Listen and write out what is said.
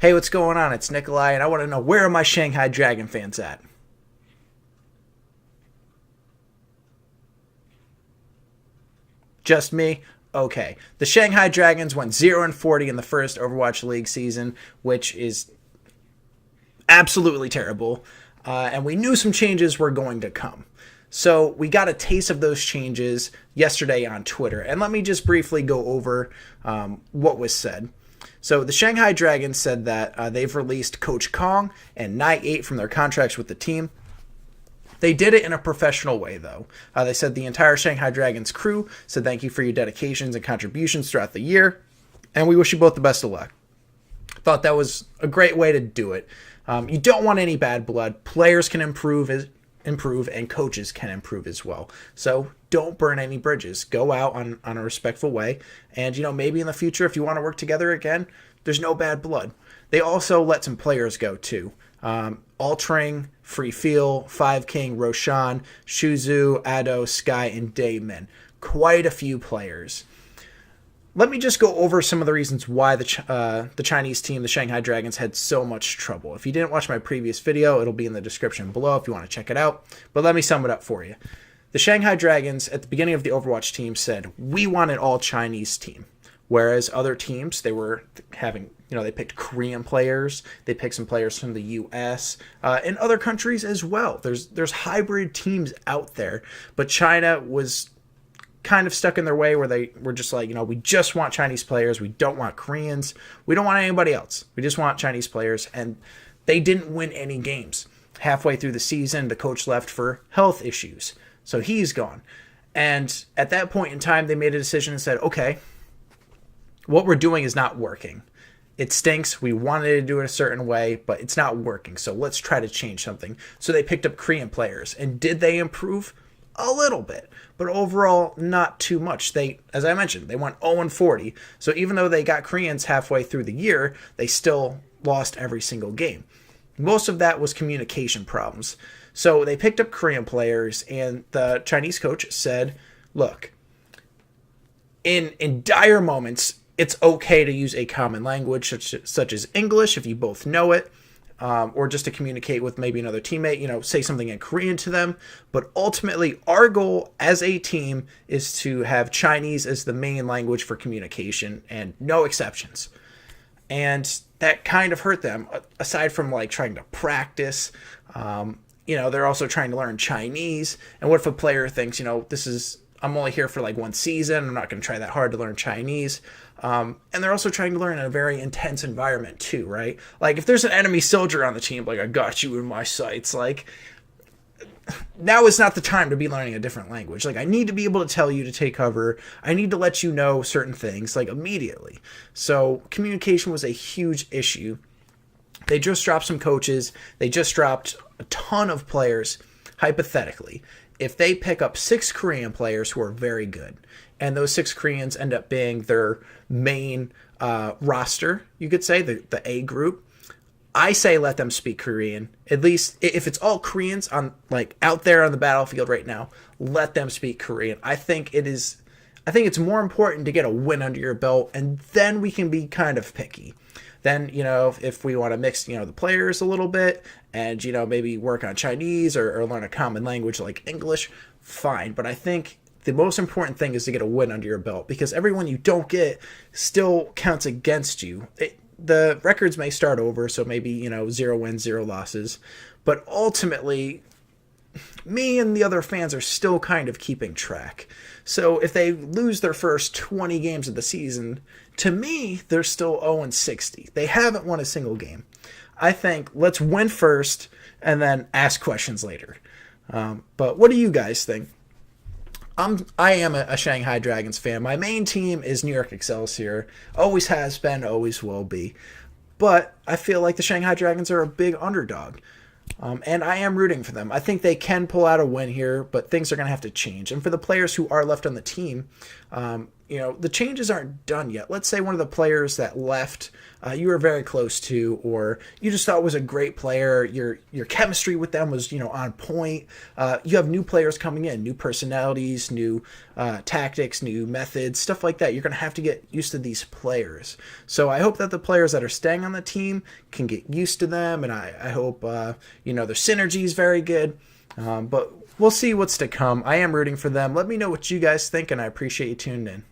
Hey, what's going on? It's Nikolai, and I want to know, where are my Shanghai Dragon fans at? Just me? Okay. The Shanghai Dragons went 0-40 in the first Overwatch League season, which is absolutely terrible. And we knew some changes were going to come. So we got a taste of those changes yesterday on Twitter. And let me just briefly go over what was said. So the Shanghai Dragons said that they've released Coach Kong and Night 8 from their contracts with the team. They did it in a professional way, though. They said the entire Shanghai Dragons crew said thank you for your dedications and contributions throughout the year, and we wish you both the best of luck. Thought that was a great way to do it. You don't want any bad blood. Players can improve, and coaches can improve as well. So don't burn any bridges. Go out on a respectful way, and maybe in the future, if you want to work together again, there's no bad blood. They also let some players go too. Altring, Free Feel, Five King, Roshan, Shuzu, Ado, Sky, and Daymin. Quite a few players. Let me just go over some of the reasons why the Chinese team, the Shanghai Dragons, had so much trouble. If you didn't watch my previous video, it'll be in the description below if you want to check it out. But let me sum it up for you. The Shanghai Dragons, at the beginning of the Overwatch team, said, we want an all-Chinese team. Whereas other teams, they were having, they picked Korean players, they picked some players from the U.S., and other countries as well. There's hybrid teams out there, but China was kind of stuck in their way where they were just like, we just want Chinese players, we don't want Koreans, we don't want anybody else, we just want Chinese players, and they didn't win any games. Halfway through the season, the coach left for health issues, so he's gone. And at that point in time, they made a decision and said, okay, what we're doing is not working. It stinks. We wanted to do it a certain way, but it's not working. So let's try to change something. So they picked up Korean players. And did they improve? A little bit. But overall, not too much. They, as I mentioned, they went 0-40. So even though they got Koreans halfway through the year, they still lost every single game. Most of that was communication problems. So they picked up Korean players, and the Chinese coach said, look, in dire moments, it's okay to use a common language such as English if you both know it, or just to communicate with maybe another teammate, say something in Korean to them. But ultimately, our goal as a team is to have Chinese as the main language for communication and no exceptions. And that kind of hurt them, aside from trying to practice. They're also trying to learn Chinese. And what if a player thinks, I'm only here for one season, I'm not going to try that hard to learn Chinese. And they're also trying to learn in a very intense environment too, right? If there's an enemy soldier on the team, I got you in my sights, now is not the time to be learning a different language. I need to be able to tell you to take cover. I need to let you know certain things, immediately. So communication was a huge issue. They just dropped some coaches. They just dropped a ton of players, hypothetically. If they pick up 6 Korean players who are very good, and those 6 Koreans end up being their main roster, you could say, the A group, I say let them speak Korean. At least if it's all Koreans on out there on the battlefield right now, let them speak Korean. I think it's more important to get a win under your belt, and then we can be kind of picky. Then, if we want to mix, the players a little bit and, maybe work on Chinese or learn a common language like English, fine. But I think the most important thing is to get a win under your belt, because every one you don't get still counts against you. The records may start over, so maybe, 0 wins, 0 losses. But ultimately, me and the other fans are still kind of keeping track. So if they lose their first 20 games of the season, to me, they're still 0-60. They haven't won a single game. I think let's win first and then ask questions later. But what do you guys think? I am a Shanghai Dragons fan. My main team is New York Excelsior. Always has been, always will be. But I feel like the Shanghai Dragons are a big underdog. And I am rooting for them. I think they can pull out a win here, but things are going to have to change. And for the players who are left on the team, the changes aren't done yet. Let's say one of the players that left you were very close to, or you just thought was a great player. Your chemistry with them was on point. You have new players coming in, new personalities, new tactics, new methods, stuff like that. You're going to have to get used to these players. So I hope that the players that are staying on the team can get used to them, and I hope their synergy is very good. But we'll see what's to come. I am rooting for them. Let me know what you guys think, and I appreciate you tuning in.